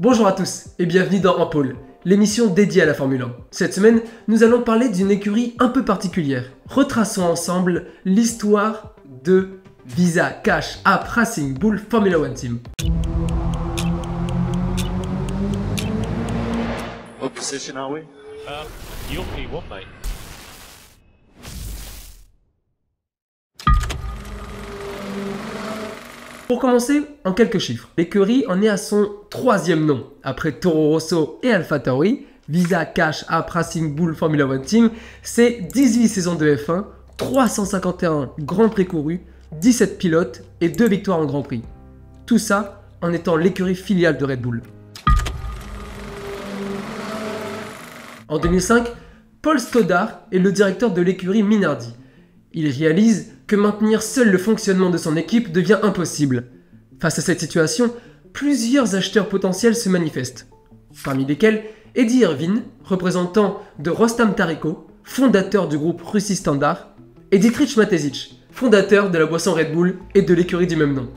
Bonjour à tous et bienvenue dans En Pôle, l'émission dédiée à la Formule 1. Cette semaine, nous allons parler d'une écurie un peu particulière. Retraçons ensemble l'histoire de Visa Cash App Racing Bull Formula One Team. What position are we? You're P1, mate. Pour commencer, en quelques chiffres, l'écurie en est à son troisième nom. Après Toro Rosso et AlphaTauri, Visa Cash App Racing Bull Formula One Team, c'est 18 saisons de F1, 351 grands prix courus, 17 pilotes et 2 victoires en Grand Prix. Tout ça en étant l'écurie filiale de Red Bull. En 2005, Paul Stoddart est le directeur de l'écurie Minardi. Il réalise que maintenir seul le fonctionnement de son équipe devient impossible. Face à cette situation, plusieurs acheteurs potentiels se manifestent. Parmi lesquels Eddie Irvine, représentant de Rostam Tariko, fondateur du groupe Russie Standard, et Dietrich Mateschitz, fondateur de la boisson Red Bull et de l'écurie du même nom.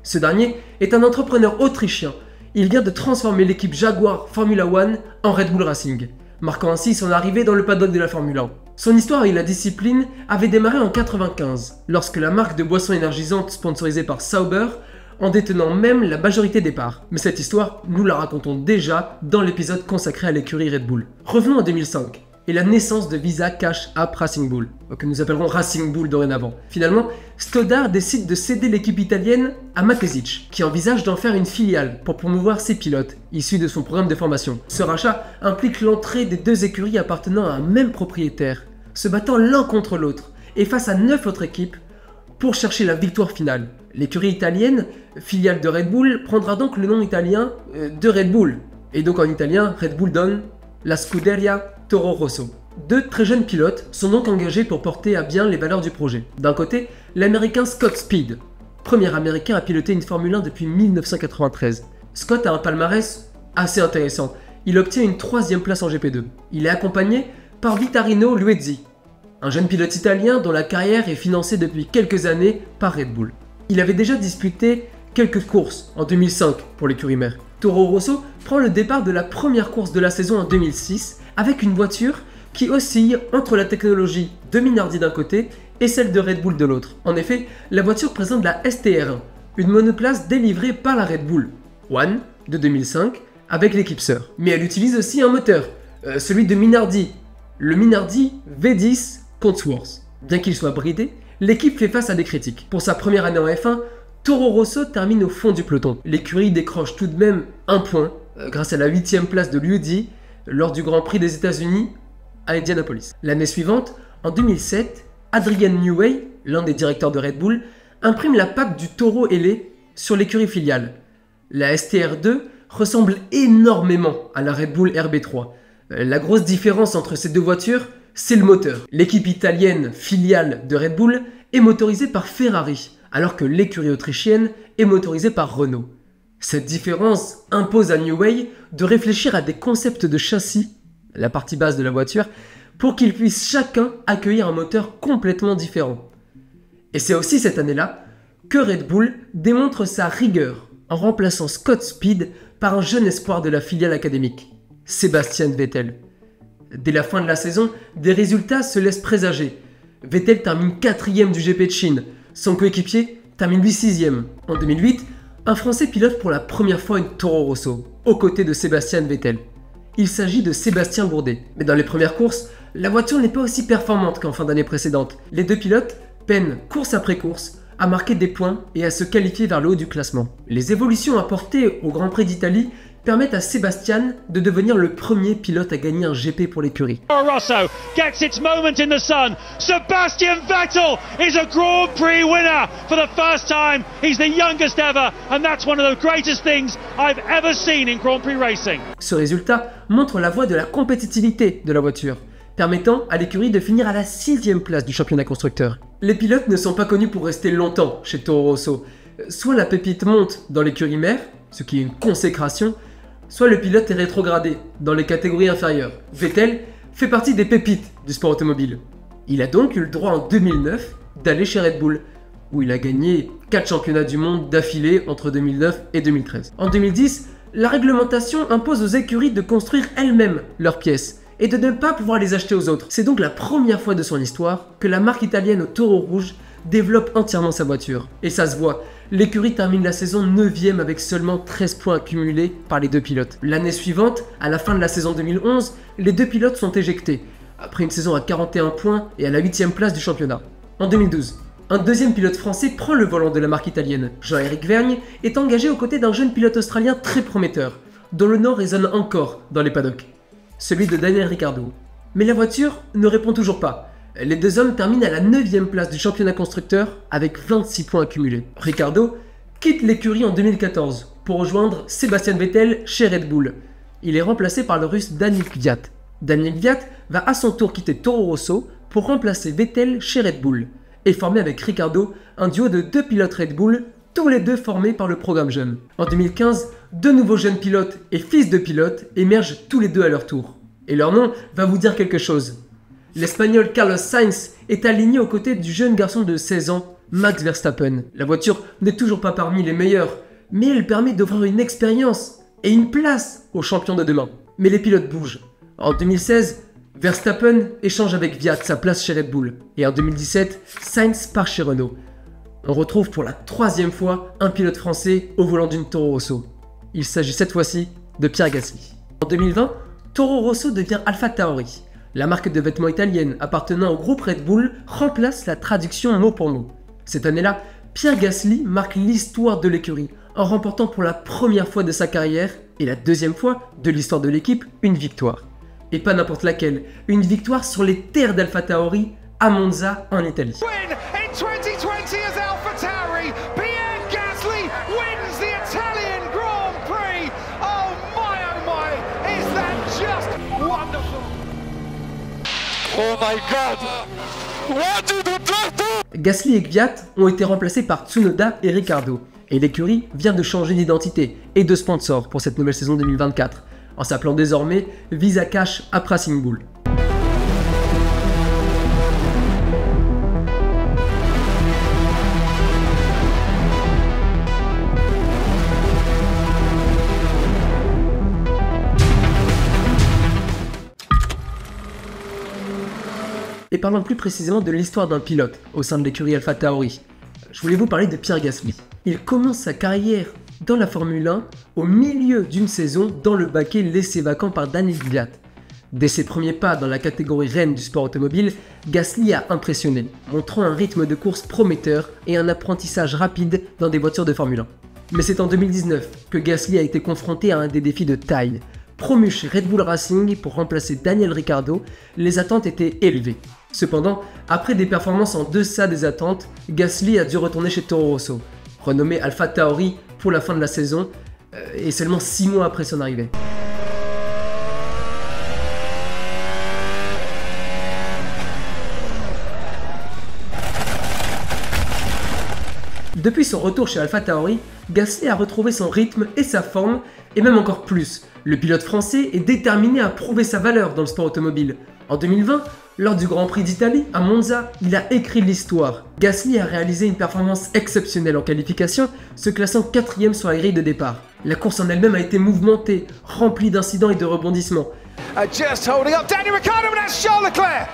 Ce dernier est un entrepreneur autrichien. Il vient de transformer l'équipe Jaguar Formula One en Red Bull Racing, marquant ainsi son arrivée dans le paddock de la Formule 1. Son histoire et la discipline avaient démarré en 1995, lorsque la marque de boissons énergisantes sponsorisée par Sauber en détenant même la majorité des parts. Mais cette histoire, nous la racontons déjà dans l'épisode consacré à l'écurie Red Bull. Revenons en 2005 et la naissance de Visa Cash App Racing Bull, que nous appellerons Racing Bull dorénavant. Finalement, Stoddart décide de céder l'équipe italienne à Mateschitz, qui envisage d'en faire une filiale pour promouvoir ses pilotes, issus de son programme de formation. Ce rachat implique l'entrée des deux écuries appartenant à un même propriétaire, se battant l'un contre l'autre, et face à 9 autres équipes, pour chercher la victoire finale. L'écurie italienne, filiale de Red Bull, prendra donc le nom italien de Red Bull, et donc en italien, Red Bull donne la Scuderia Toro Rosso. Deux très jeunes pilotes sont donc engagés pour porter à bien les valeurs du projet. D'un côté, l'américain Scott Speed, premier américain à piloter une Formule 1 depuis 1993. Scott a un palmarès assez intéressant. Il obtient une 3e place en GP2. Il est accompagné par Vittorino Luizzi, un jeune pilote italien dont la carrière est financée depuis quelques années par Red Bull. Il avait déjà disputé quelques courses en 2005 pour l'écurie mère. Toro Rosso prend le départ de la première course de la saison en 2006 avec une voiture qui oscille entre la technologie de Minardi d'un côté et celle de Red Bull de l'autre. En effet, la voiture présente la STR1, une monoplace délivrée par la Red Bull One de 2005 avec l'équipe sœur. Mais elle utilise aussi un moteur, celui de Minardi, le Minardi V10 Cosworth. Bien qu'il soit bridé, l'équipe fait face à des critiques. Pour sa première année en F1, Toro Rosso termine au fond du peloton. L'écurie décroche tout de même un point grâce à la 8e place de Luizzi lors du Grand Prix des États-Unis à Indianapolis. L'année suivante, en 2007, Adrian Newey, l'un des directeurs de Red Bull, imprime la patte du taureau ailé sur l'écurie filiale. La STR2 ressemble énormément à la Red Bull RB3. La grosse différence entre ces deux voitures, c'est le moteur. L'équipe italienne filiale de Red Bull est motorisée par Ferrari, alors que l'écurie autrichienne est motorisée par Renault. Cette différence impose à Newey de réfléchir à des concepts de châssis, la partie basse de la voiture, pour qu'ils puissent chacun accueillir un moteur complètement différent. Et c'est aussi cette année-là que Red Bull démontre sa rigueur en remplaçant Scott Speed par un jeune espoir de la filiale académique, Sebastian Vettel. Dès la fin de la saison, des résultats se laissent présager. Vettel termine 4e du GP de Chine, son coéquipier termine lui 6e. En 2008, un Français pilote pour la première fois une Toro Rosso, aux côtés de Sebastian Vettel. Il s'agit de Sébastien Bourdet. Mais dans les premières courses, la voiture n'est pas aussi performante qu'en fin d'année précédente. Les deux pilotes peinent course après course à marquer des points et à se qualifier vers le haut du classement. Les évolutions apportées au Grand Prix d'Italie permettent à Sébastien de devenir le premier pilote à gagner un GP pour l'écurie. Rosso gets its moment in the sun. Sebastian Vettel is a Grand Prix winner for the first time. He's the youngest ever, and that's one of the greatest things I've ever seen in Grand Prix racing. Ce résultat montre la voie de la compétitivité de la voiture, permettant à l'écurie de finir à la 6e place du championnat constructeur. Les pilotes ne sont pas connus pour rester longtemps chez Toro Rosso. Soit la pépite monte dans l'écurie mère, ce qui est une consécration, soit le pilote est rétrogradé dans les catégories inférieures. Vettel fait partie des pépites du sport automobile. Il a donc eu le droit en 2009 d'aller chez Red Bull, où il a gagné 4 championnats du monde d'affilée entre 2009 et 2013. En 2010, la réglementation impose aux écuries de construire elles-mêmes leurs pièces et de ne pas pouvoir les acheter aux autres. C'est donc la première fois de son histoire que la marque italienne au taureau rouge développe entièrement sa voiture. Et ça se voit, l'écurie termine la saison 9ème avec seulement 13 points accumulés par les deux pilotes. L'année suivante, à la fin de la saison 2011, les deux pilotes sont éjectés, après une saison à 41 points et à la 8ème place du championnat. En 2012, un deuxième pilote français prend le volant de la marque italienne. Jean-Éric Vergne est engagé aux côtés d'un jeune pilote australien très prometteur, dont le nom résonne encore dans les paddocks, celui de Daniel Ricciardo. Mais la voiture ne répond toujours pas. Les deux hommes terminent à la 9ème place du championnat constructeur avec 26 points accumulés. Ricciardo quitte l'écurie en 2014 pour rejoindre Sébastien Vettel chez Red Bull. Il est remplacé par le russe Daniil Kvyat. Daniil Kvyat va à son tour quitter Toro Rosso pour remplacer Vettel chez Red Bull et former avec Ricciardo un duo de deux pilotes Red Bull, tous les deux formés par le programme jeune. En 2015, deux nouveaux jeunes pilotes et fils de pilotes émergent tous les deux à leur tour. Et leur nom va vous dire quelque chose. L'Espagnol Carlos Sainz est aligné aux côtés du jeune garçon de 16 ans, Max Verstappen. La voiture n'est toujours pas parmi les meilleures, mais elle permet d'offrir une expérience et une place aux champions de demain. Mais les pilotes bougent. En 2016, Verstappen échange avec Kvyat sa place chez Red Bull. Et en 2017, Sainz part chez Renault. On retrouve pour la 3e fois un pilote français au volant d'une Toro Rosso. Il s'agit cette fois-ci de Pierre Gasly. En 2020, Toro Rosso devient Alpha Tauri. La marque de vêtements italienne appartenant au groupe Red Bull remplace la traduction mot pour mot. Cette année-là, Pierre Gasly marque l'histoire de l'écurie en remportant pour la première fois de sa carrière et la 2e fois de l'histoire de l'équipe une victoire. Et pas n'importe laquelle, une victoire sur les terres d'Alpha Tauri à Monza en Italie. Oh my god! What did you do? Gasly et Kvyat ont été remplacés par Tsunoda et Ricciardo, et l'écurie vient de changer d'identité et de sponsor pour cette nouvelle saison 2024, en s'appelant désormais Visa Cash App Racing Bull. Et parlons plus précisément de l'histoire d'un pilote au sein de l'écurie Alpha Tauri. Je voulais vous parler de Pierre Gasly. Il commence sa carrière dans la Formule 1 au milieu d'une saison dans le baquet laissé vacant par Daniil Kvyat. Dès ses premiers pas dans la catégorie reine du sport automobile, Gasly a impressionné, montrant un rythme de course prometteur et un apprentissage rapide dans des voitures de Formule 1. Mais c'est en 2019 que Gasly a été confronté à un des défis de taille. Promu chez Red Bull Racing pour remplacer Daniel Ricciardo, les attentes étaient élevées. Cependant, après des performances en deçà des attentes, Gasly a dû retourner chez Toro Rosso, renommé Alpha Tauri pour la fin de la saison, et seulement 6 mois après son arrivée. Depuis son retour chez Alpha Tauri, Gasly a retrouvé son rythme et sa forme, et même encore plus. Le pilote français est déterminé à prouver sa valeur dans le sport automobile. En 2020, lors du Grand Prix d'Italie, à Monza, il a écrit l'histoire. Gasly a réalisé une performance exceptionnelle en qualification, se classant 4ème sur la grille de départ. La course en elle-même a été mouvementée, remplie d'incidents et de rebondissements. Just holding up Daniel Ricciardo, and that's Charles Leclerc!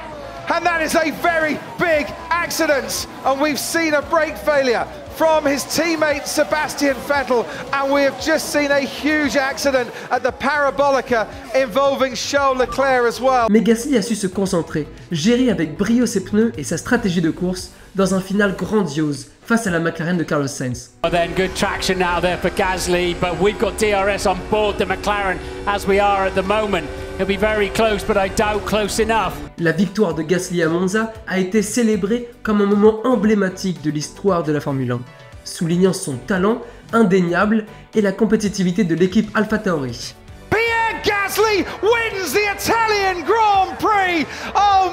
And that is a very big accident, and we've seen a brake failure from his teammate Sebastian Vettel, and we have just seen a huge accident at the Parabolica involving Charles Leclerc as well. Mais Gasly a su se concentrer, gérer avec brio ses pneus et sa stratégie de course dans un final grandiose face à la McLaren de Carlos Sainz. Then good traction now there for Gasly, but we've got DRS on board the McLaren as we are at the moment. He'll be very close, but I doubt close enough. La victoire de Gasly à Monza a été célébrée comme un moment emblématique de l'histoire de la Formule 1, soulignant son talent indéniable et la compétitivité de l'équipe Alpha Tauri. Pierre Gasly wins the Italian Grand Prix! Oh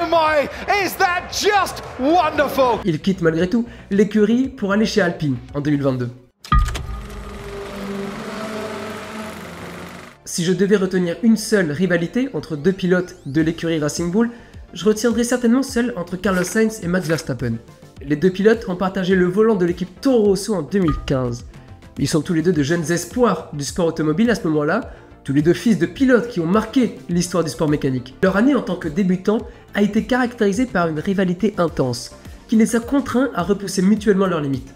my, is that just wonderful! Il quitte malgré tout l'écurie pour aller chez Alpine en 2022. Si je devais retenir une seule rivalité entre deux pilotes de l'écurie Racing Bull, je retiendrais certainement celle entre Carlos Sainz et Max Verstappen. Les deux pilotes ont partagé le volant de l'équipe Toro Rosso en 2015. Ils sont tous les deux de jeunes espoirs du sport automobile à ce moment-là, tous les deux fils de pilotes qui ont marqué l'histoire du sport mécanique. Leur année en tant que débutants a été caractérisée par une rivalité intense, qui les a contraints à repousser mutuellement leurs limites.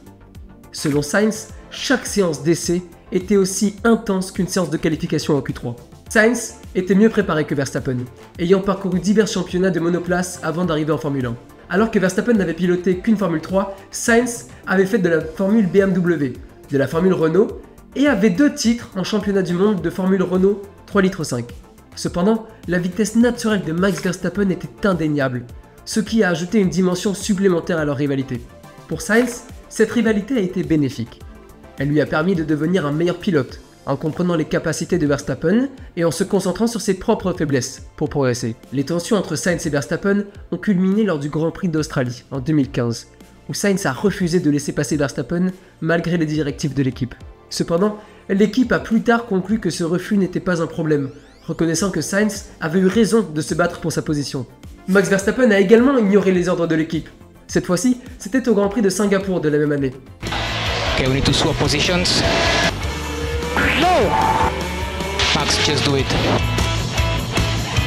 Selon Sainz, chaque séance d'essai était aussi intense qu'une séance de qualification en Q3. Sainz était mieux préparé que Verstappen, ayant parcouru divers championnats de monoplace avant d'arriver en Formule 1. Alors que Verstappen n'avait piloté qu'une Formule 3, Sainz avait fait de la Formule BMW, de la Formule Renault et avait 2 titres en championnat du monde de Formule Renault 3,5 litres. Cependant, la vitesse naturelle de Max Verstappen était indéniable, ce qui a ajouté une dimension supplémentaire à leur rivalité. Pour Sainz, cette rivalité a été bénéfique. Elle lui a permis de devenir un meilleur pilote, en comprenant les capacités de Verstappen et en se concentrant sur ses propres faiblesses pour progresser. Les tensions entre Sainz et Verstappen ont culminé lors du Grand Prix d'Australie en 2015, où Sainz a refusé de laisser passer Verstappen malgré les directives de l'équipe. Cependant, l'équipe a plus tard conclu que ce refus n'était pas un problème, reconnaissant que Sainz avait eu raison de se battre pour sa position. Max Verstappen a également ignoré les ordres de l'équipe. Cette fois-ci, c'était au Grand Prix de Singapour de la même année. Okay, we need to swap positions. No! Max, just do it.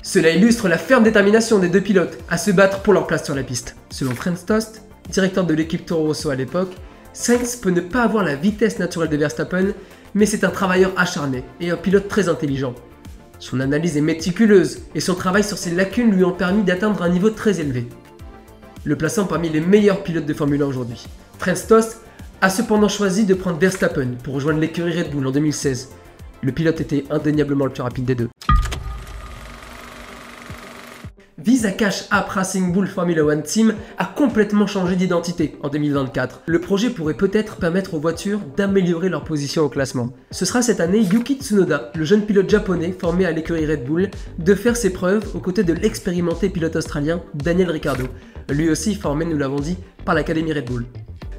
Cela illustre la ferme détermination des deux pilotes à se battre pour leur place sur la piste. Selon Franz Tost, directeur de l'équipe Toro Rosso à l'époque, Sainz peut ne pas avoir la vitesse naturelle de Verstappen, mais c'est un travailleur acharné et un pilote très intelligent. Son analyse est méticuleuse et son travail sur ses lacunes lui ont permis d'atteindre un niveau très élevé, le plaçant parmi les meilleurs pilotes de Formule 1 aujourd'hui. Franz Tost a cependant choisi de prendre Verstappen pour rejoindre l'écurie Red Bull en 2016. Le pilote était indéniablement le plus rapide des deux. Visa Cash App Racing Bull Formula One Team a complètement changé d'identité en 2024. Le projet pourrait peut-être permettre aux voitures d'améliorer leur position au classement. Ce sera cette année Yuki Tsunoda, le jeune pilote japonais formé à l'écurie Red Bull, de faire ses preuves aux côtés de l'expérimenté pilote australien Daniel Ricciardo, lui aussi formé, nous l'avons dit, par l'Académie Red Bull.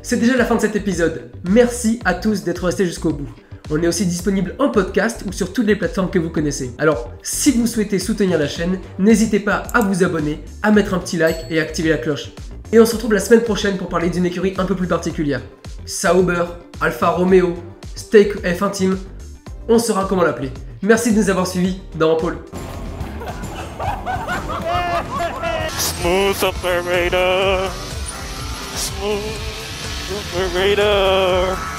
C'est déjà la fin de cet épisode. Merci à tous d'être restés jusqu'au bout. On est aussi disponible en podcast ou sur toutes les plateformes que vous connaissez. Alors, si vous souhaitez soutenir la chaîne, n'hésitez pas à vous abonner, à mettre un petit like et à activer la cloche. Et on se retrouve la semaine prochaine pour parler d'une écurie un peu plus particulière. Sauber, Alfa Romeo, Stake F1 Team, on saura comment l'appeler. Merci de nous avoir suivis dans Rampole. Smooth operator. Smooth operator.